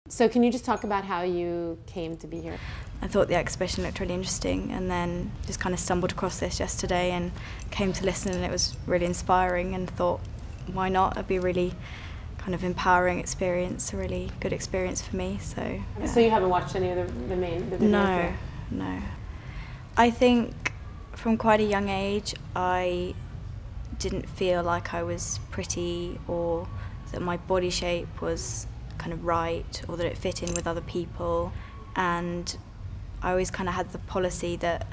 So can you just talk about how you came to be here? I thought the exhibition looked really interesting, and then just kind of stumbled across this yesterday and came to listen, and it was really inspiring, and thought, why not? It'd be a really kind of empowering experience, a really good experience for me. So, yeah. So you haven't watched any of the main videos? No. I think from quite a young age I didn't feel like I was pretty, or that my body shape was kind of right, or that it fit in with other people. And I always kind of had the policy that,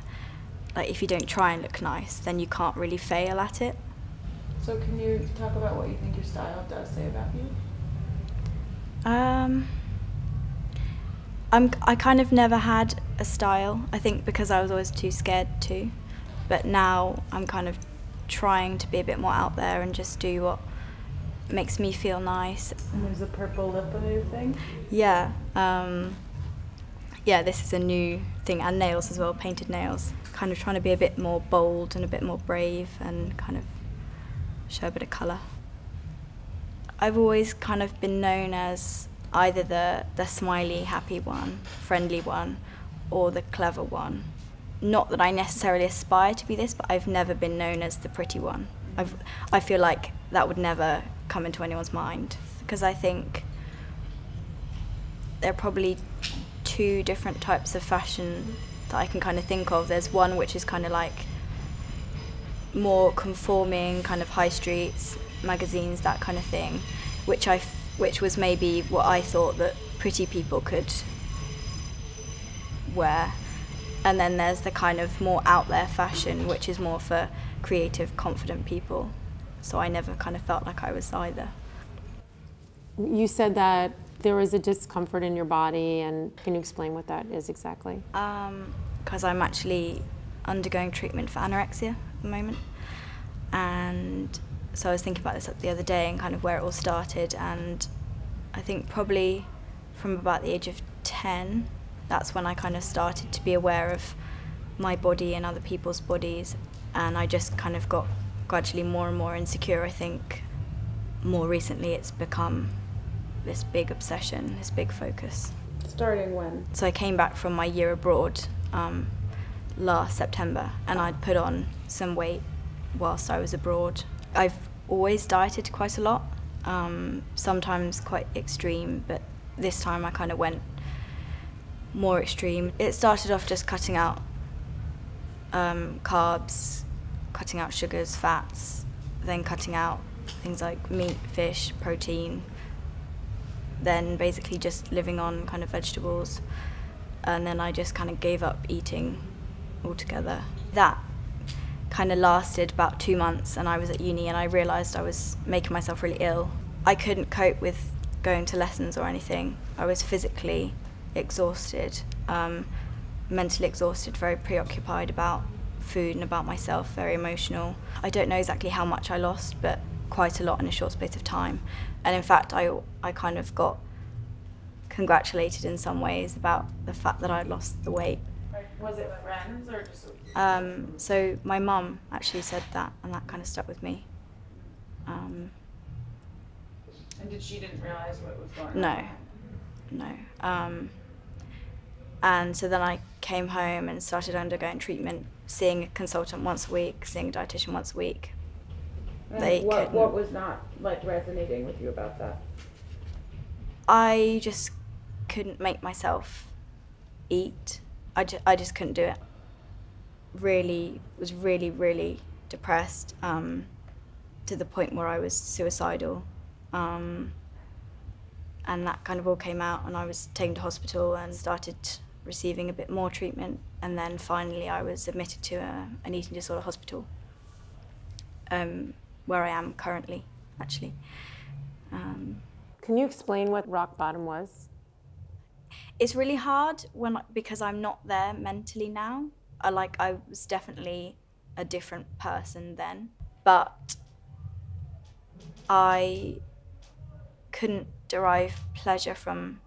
like, if you don't try and look nice, then you can't really fail at it. So can you talk about what you think your style does say about you? I kind of never had a style, I think because I was always too scared to. But now I'm kind of trying to be a bit more out there and just do what makes me feel nice. And there's a purple lip a new thing? Yeah. Yeah, this is a new thing, and nails as well, painted nails. Kind of trying to be a bit more bold and a bit more brave and kind of show a bit of colour. I've always kind of been known as either the smiley, happy one, friendly one, or the clever one. Not that I necessarily aspire to be this, but I've never been known as the pretty one. I feel like that would never come into anyone's mind, because I think there are probably two different types of fashion that I can kind of think of. There's one which is kind of like more conforming, kind of high streets, magazines, that kind of thing, which was maybe what I thought that pretty people could wear. And then there's the kind of more out there fashion, which is more for creative, confident people. So I never kind of felt like I was either. You said that there was a discomfort in your body, and can you explain what that is exactly? Because I'm actually undergoing treatment for anorexia at the moment. And so I was thinking about this the other day and kind of where it all started, and I think probably from about the age of 10, that's when I kind of started to be aware of my body and other people's bodies, and I just kind of got gradually more and more insecure. I think more recently it's become this big obsession, this big focus. Starting when? So I came back from my year abroad last September, and I'd put on some weight whilst I was abroad. I've always dieted quite a lot, sometimes quite extreme, but this time I kind of went more extreme. It started off just cutting out carbs, cutting out sugars, fats, then cutting out things like meat, fish, protein, then basically just living on kind of vegetables, and then I just kind of gave up eating altogether. That kind of lasted about 2 months, and I was at uni and I realised I was making myself really ill. I couldn't cope with going to lessons or anything. I was physically exhausted, mentally exhausted, very preoccupied about food and about myself, very emotional. I don't know exactly how much I lost, but quite a lot in a short space of time. And in fact, I kind of got congratulated in some ways about the fact that I'd lost the weight. Was it friends or just? So my mum actually said that, and that kind of stuck with me. And she didn't realize what was going on? No. And so then I came home and started undergoing treatment, seeing a consultant once a week, seeing a dietitian once a week. And what was not like resonating with you about that? I just couldn't make myself eat. I just couldn't do it. Was really depressed, to the point where I was suicidal. And that kind of all came out, and I was taken to hospital and started receiving a bit more treatment, and then finally I was admitted to an eating disorder hospital, where I am currently, actually. Can you explain what rock bottom was? It's really hard because I'm not there mentally now. I was definitely a different person then, but I couldn't derive pleasure from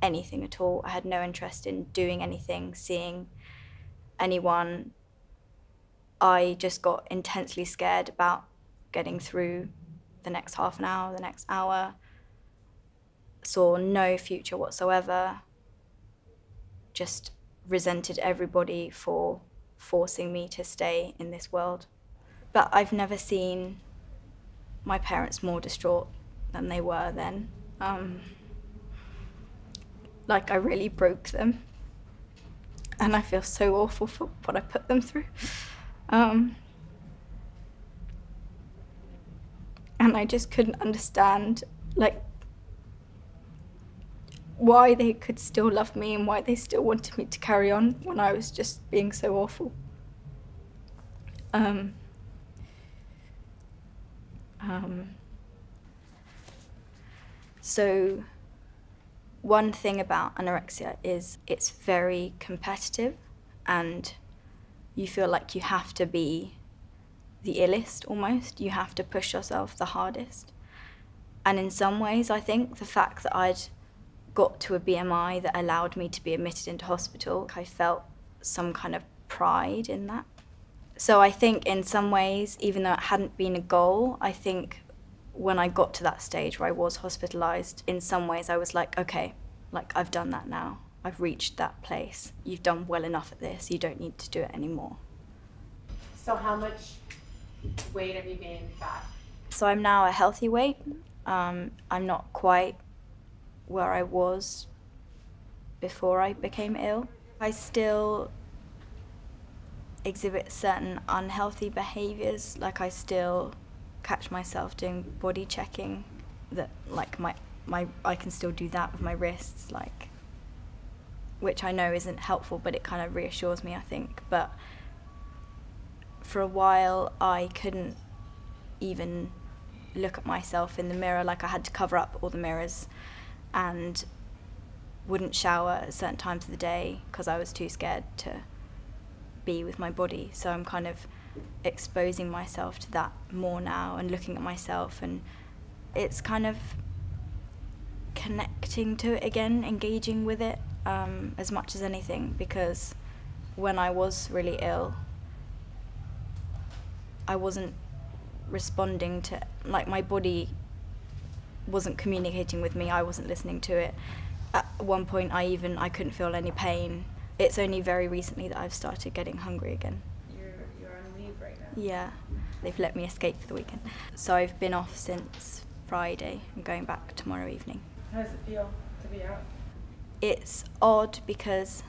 anything at all. I had no interest in doing anything, seeing anyone. I just got intensely scared about getting through the next half an hour, the next hour. saw no future whatsoever, just resented everybody for forcing me to stay in this world. But I've never seen my parents more distraught than they were then. Like I really broke them. And I feel so awful for what I put them through. And I just couldn't understand, like, why they could still love me and why they still wanted me to carry on when I was just being so awful. So one thing about anorexia is it's very competitive and you feel like you have to be the illest almost. You have to push yourself the hardest. And in some ways, I think the fact that I'd got to a BMI that allowed me to be admitted into hospital, I felt some kind of pride in that. So I think in some ways, even though it hadn't been a goal, I think when I got to that stage where I was hospitalized, in some ways I was like, okay, like I've done that now. I've reached that place. You've done well enough at this. You don't need to do it anymore. So how much weight have you gained back? So I'm now a healthy weight. I'm not quite where I was before I became ill. I still exhibit certain unhealthy behaviors, like I still catch myself doing body checking, that like I can still do that with my wrists, like, which I know isn't helpful, but it kind of reassures me, I think. But for a while I couldn't even look at myself in the mirror, like I had to cover up all the mirrors and wouldn't shower at certain times of the day because I was too scared to be with my body. So I'm kind of exposing myself to that more now and looking at myself, and it's kind of connecting to it again, engaging with it as much as anything, because when I was really ill I wasn't responding to, like, my body wasn't communicating with me, I wasn't listening to it. At one point I couldn't feel any pain. It's only very recently that I've started getting hungry again. You're on leave right now? Yeah, they've let me escape for the weekend. So I've been off since Friday. I'm going back tomorrow evening. How does it feel to be out? It's odd because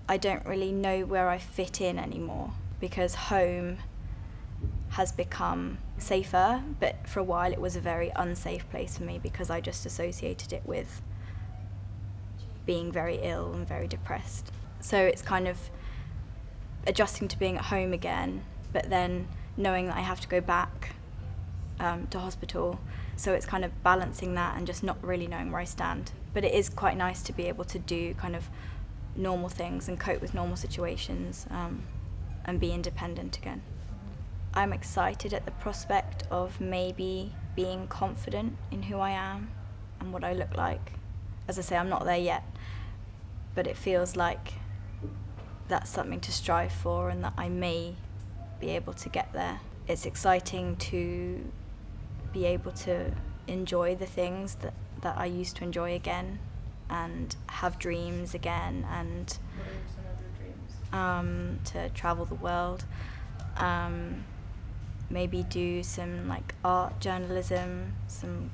I don't really know where I fit in anymore, because home has become safer, but for a while it was a very unsafe place for me because I just associated it with being very ill and very depressed. So it's kind of adjusting to being at home again, but then knowing that I have to go back to hospital. So it's kind of balancing that and just not really knowing where I stand. But it is quite nice to be able to do kind of normal things and cope with normal situations and be independent again. I'm excited at the prospect of maybe being confident in who I am and what I look like. As I say, I'm not there yet, but it feels like that's something to strive for and that I may be able to get there. It's exciting to be able to enjoy the things that I used to enjoy again and have dreams again, and What are some of your dreams? to travel the world, maybe do some like art journalism, some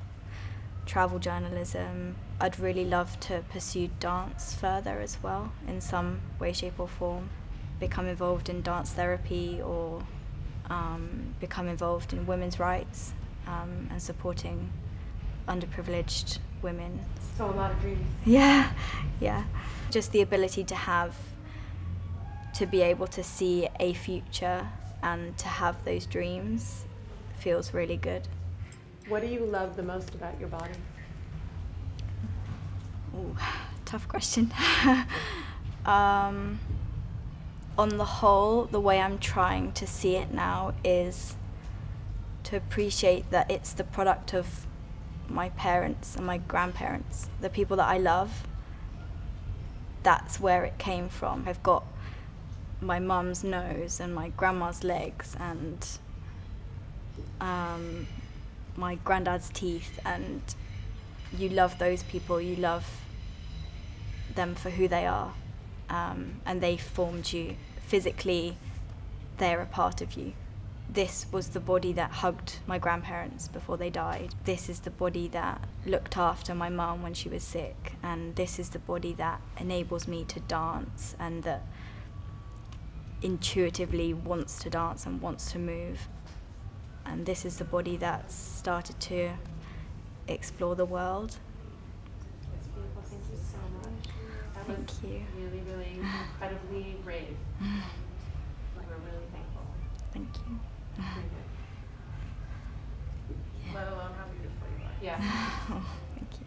travel journalism. I'd really love to pursue dance further as well in some way, shape or form, become involved in dance therapy or become involved in women's rights and supporting underprivileged women. So a lot of dreams. Yeah. Just the ability to be able to see a future and to have those dreams feels really good. What do you love the most about your body? Ooh, tough question. On the whole, the way I'm trying to see it now is to appreciate that it's the product of my parents and my grandparents, the people that I love. That's where it came from. I've got my mum's nose and my grandma's legs and my granddad's teeth, and you love those people, you love them for who they are, and they formed you. Physically, they're a part of you. This was the body that hugged my grandparents before they died. This is the body that looked after my mum when she was sick. And this is the body that enables me to dance and that intuitively wants to dance and wants to move. And this is the body that started to explore the world. That's beautiful. Thank you so much. Thank you. Really, really incredibly brave. We're really thankful. Thank you. Let alone how beautiful you are. Yeah. Oh, thank you.